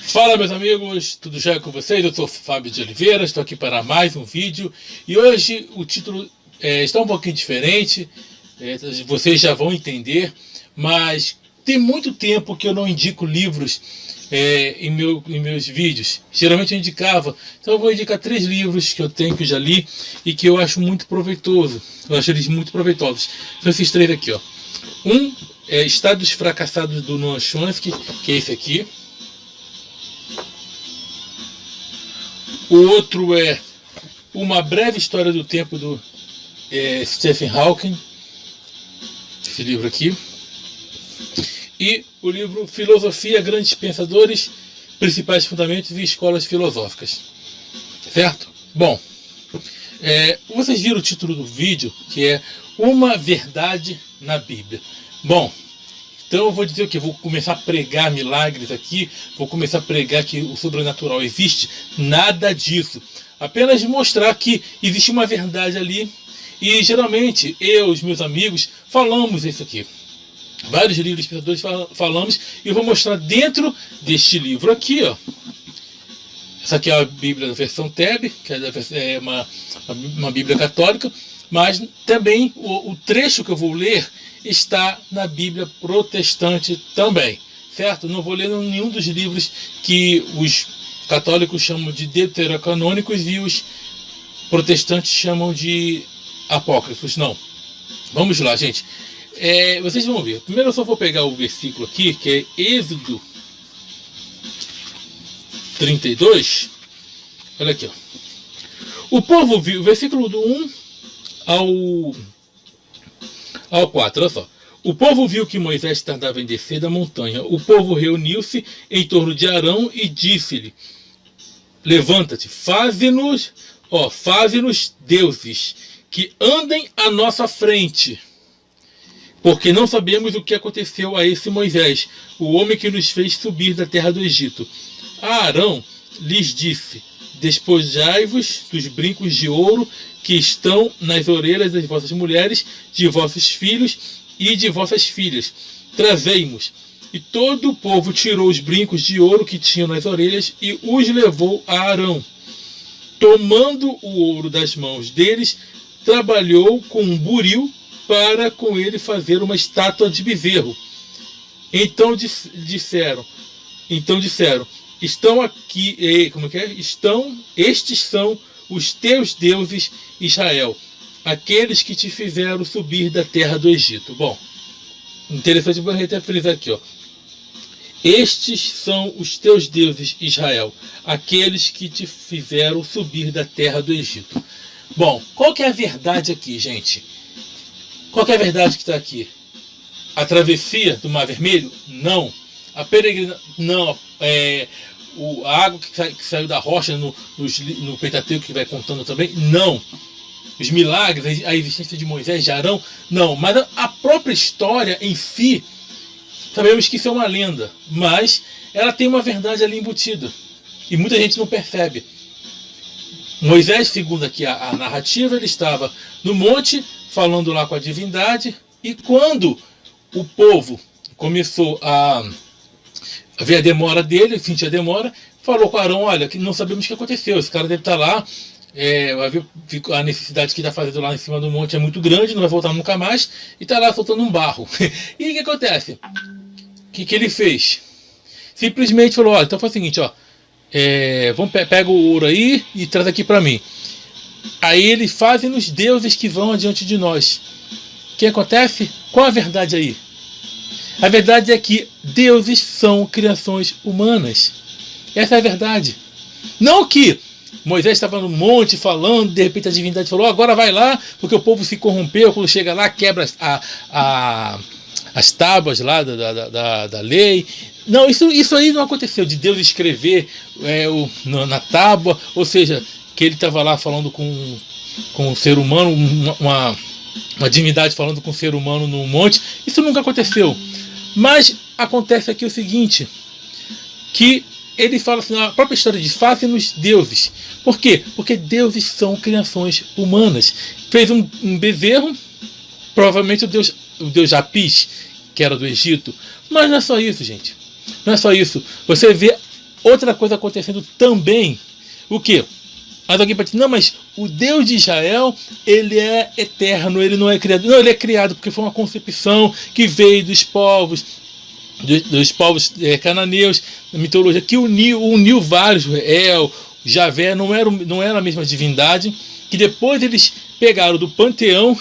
Fala, meus amigos, tudo já com vocês? Eu sou Fábio de Oliveira, estou aqui para mais um vídeo e hoje o título está um pouquinho diferente, vocês já vão entender, mas tem muito tempo que eu não indico livros em meus vídeos. Geralmente eu indicava, então eu vou indicar 3 livros que eu tenho, que eu já li e que eu acho muito proveitoso. Eu acho eles muito proveitosos. São esses 3 aqui, ó. Um é Estados Fracassados do Noam Chomsky, que é esse aqui. O outro é Uma Breve História do Tempo, do Stephen Hawking, esse livro aqui. E o livro Filosofia, Grandes Pensadores, Principais Fundamentos e Escolas Filosóficas. Certo? Bom, vocês viram o título do vídeo, que é Uma Verdade na Bíblia. Bom, então eu vou dizer o que? Vou começar a pregar milagres aqui, vou começar a pregar que o sobrenatural existe. Nada disso. Apenas mostrar que existe uma verdade ali. E geralmente eu e os meus amigos falamos isso aqui. Vários livros de pensadores falamos, e eu vou mostrar dentro deste livro aqui, ó. Essa aqui é a Bíblia da versão TEB, que é uma Bíblia católica, mas também o trecho que eu vou ler está na Bíblia protestante também, certo? Não vou ler nenhum dos livros que os católicos chamam de deuterocanônicos e os protestantes chamam de apócrifos, não. Vamos lá, gente. Vocês vão ver. Primeiro eu só vou pegar o versículo aqui, que é Êxodo 32. Olha aqui, ó. O povo viu, versículo do 1 ao 4, olha só. O povo viu que Moisés tardava em descer da montanha. O povo reuniu-se em torno de Arão e disse-lhe: levanta-te, faze-nos deuses que andem à nossa frente, porque não sabemos o que aconteceu a esse Moisés, o homem que nos fez subir da terra do Egito. Arão lhes disse: despojai-vos dos brincos de ouro que estão nas orelhas das vossas mulheres, de vossos filhos e de vossas filhas. Trazei-mos. E todo o povo tirou os brincos de ouro que tinham nas orelhas e os levou a Arão. Tomando o ouro das mãos deles, trabalhou com um buril para com ele fazer uma estátua de bezerro. Então disseram, estão aqui, estes são os teus deuses, Israel, aqueles que te fizeram subir da terra do Egito. Bom, interessante, vou até frisar aqui, ó. Estes são os teus deuses, Israel, aqueles que te fizeram subir da terra do Egito. Bom, qual que é a verdade aqui, gente? Qual que é a verdade que está aqui? A travessia do Mar Vermelho? Não. A peregrinação? Não. A água que saiu da rocha no Pentateuco, que vai contando também? Não. Os milagres, a existência de Moisés, de Arão? Não. Mas a própria história em si, sabemos que isso é uma lenda, mas ela tem uma verdade ali embutida. E muita gente não percebe. Moisés, segundo aqui a narrativa, ele estava no monte, falando lá com a divindade, e quando o povo começou a ver a demora dele, sentir a demora, falou com Arão: olha, que não sabemos o que aconteceu, esse cara deve estar lá, a necessidade que está fazendo lá em cima do monte é muito grande, não vai voltar nunca mais, e está lá soltando um barro. E o que acontece? O que ele fez? Simplesmente falou: olha, então foi o seguinte, ó, pega o ouro aí e traz aqui para mim. Aí eles fazem os deuses que vão adiante de nós. O que acontece? Qual a verdade aí? A verdade é que deuses são criações humanas. Essa é a verdade. Não que Moisés estava no monte falando, de repente a divindade falou: agora vai lá, porque o povo se corrompeu, quando chega lá quebra as tábuas lá da lei. Não, isso aí não aconteceu, de Deus escrever na tábua, ou seja, que ele estava lá falando com um ser humano, uma divindade falando com um ser humano no monte. Isso nunca aconteceu. Mas acontece aqui o seguinte, que ele fala assim, a própria história de faze-nos deuses. Por quê? Porque deuses são criações humanas. Fez um bezerro, provavelmente o deus Apis, que era do Egito. Mas não é só isso, gente. Não é só isso. Você vê outra coisa acontecendo também. O quê? Mas alguém pode dizer, não, mas o Deus de Israel, ele é eterno, ele não é criado. Não, ele é criado porque foi uma concepção que veio dos povos cananeus, da mitologia, que uniu vários. Javé não era a mesma divindade, que depois eles pegaram do panteão,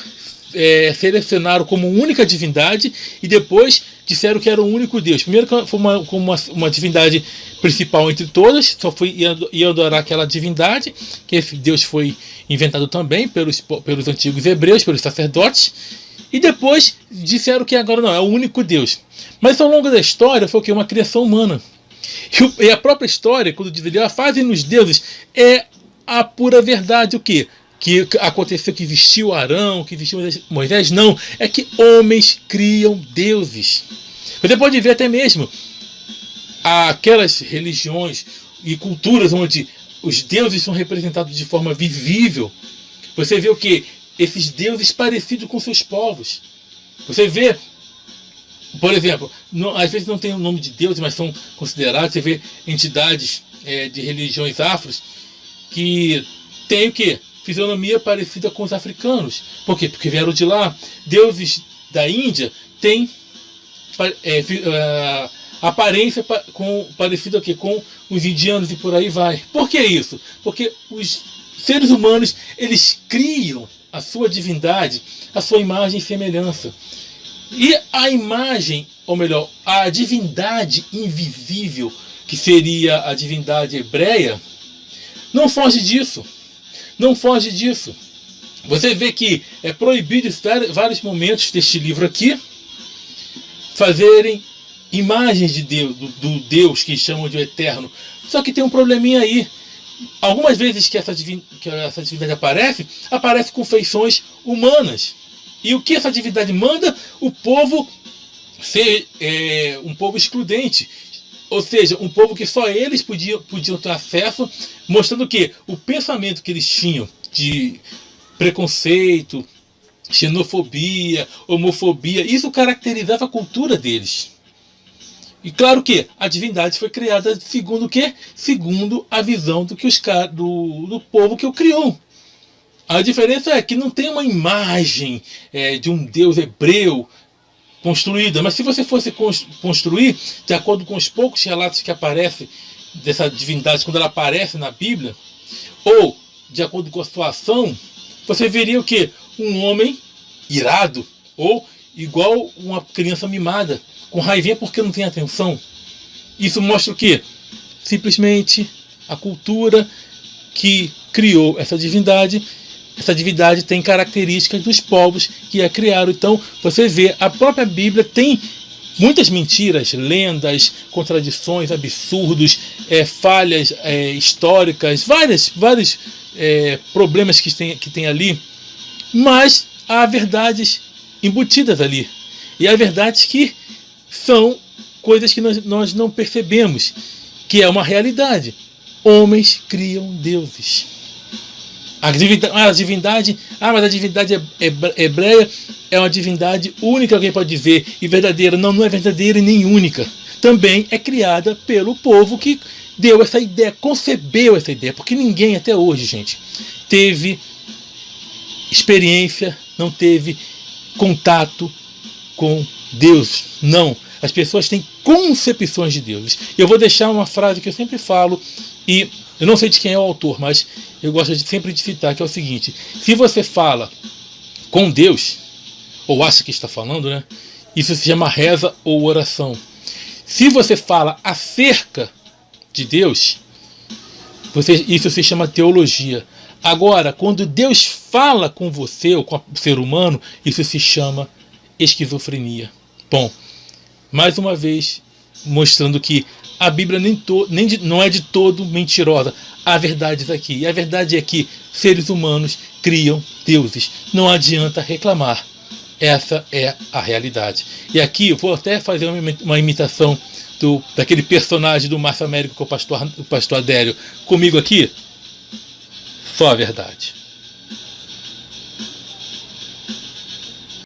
selecionaram como única divindade e depois disseram que era o único Deus. Primeiro foi uma divindade principal entre todas, só ia adorar aquela divindade, que esse Deus foi inventado também pelos antigos hebreus, pelos sacerdotes, e depois disseram que agora não, é o único Deus. Mas ao longo da história foi o que? Uma criação humana. E a própria história, quando diz ali, fazem nos deuses, é a pura verdade. O quê? Que aconteceu, que existiu Arão, que existiu Moisés. Não, é que homens criam deuses. Você pode ver até mesmo aquelas religiões e culturas onde os deuses são representados de forma visível. Você vê o que? Esses deuses parecidos com seus povos. Você vê, por exemplo, às vezes não tem o nome de deuses, mas são considerados. Você vê entidades de religiões afros que tem o quê? Fisionomia parecida com os africanos. Por quê? Porque vieram de lá. Deuses da Índia têm aparência parecida com os indianos e por aí vai. Por que isso? Porque os seres humanos, eles criam a sua divindade, a sua imagem e semelhança. E a imagem, ou melhor, a divindade invisível, que seria a divindade hebreia, não foge disso. Não foge disso. Você vê que é proibido em vários momentos deste livro aqui fazerem imagens de Deus, do Deus que chamam de eterno. Só que tem um probleminha aí. Algumas vezes que essa divindade aparece com feições humanas. E o que essa divindade manda? O povo ser um povo excludente. Ou seja, um povo que só eles podiam ter acesso, mostrando que o pensamento que eles tinham de preconceito, xenofobia, homofobia, isso caracterizava a cultura deles. E claro que a divindade foi criada segundo o quê? Segundo a visão do povo que o criou. A diferença é que não tem uma imagem de um Deus hebreu construída, mas se você fosse construir, de acordo com os poucos relatos que aparecem dessa divindade, quando ela aparece na Bíblia, ou de acordo com a sua ação, você veria o quê? Um homem irado, ou igual uma criança mimada, com raivinha porque não tem atenção. Isso mostra o quê? Simplesmente a cultura que criou essa divindade. Essa divindade tem características dos povos que a criaram. Então, você vê, a própria Bíblia tem muitas mentiras, lendas, contradições, absurdos, falhas históricas, vários problemas que tem ali, mas há verdades embutidas ali. E há verdades que são coisas que nós não percebemos, que é uma realidade. Homens criam deuses. Mas a divindade hebreia é uma divindade única, alguém pode dizer, e verdadeira. Não é verdadeira e nem única. Também é criada pelo povo que deu essa ideia, concebeu essa ideia, porque ninguém até hoje, gente, teve experiência, não teve contato com Deus. Não. As pessoas têm concepções de deuses. Eu vou deixar uma frase que eu sempre falo, e eu não sei de quem é o autor, mas eu gosto sempre de citar, que é o seguinte: se você fala com Deus, ou acha que está falando, né? Isso se chama reza ou oração. Se você fala acerca de Deus, isso se chama teologia. Agora, quando Deus fala com você ou com o ser humano, isso se chama esquizofrenia. Bom, mais uma vez, mostrando que a Bíblia não é de todo mentirosa. Há verdades aqui. E a verdade é que seres humanos criam deuses. Não adianta reclamar. Essa é a realidade. E aqui eu vou até fazer uma imitação daquele personagem do Márcio Américo, que é o pastor Adélio. Comigo aqui, só a verdade.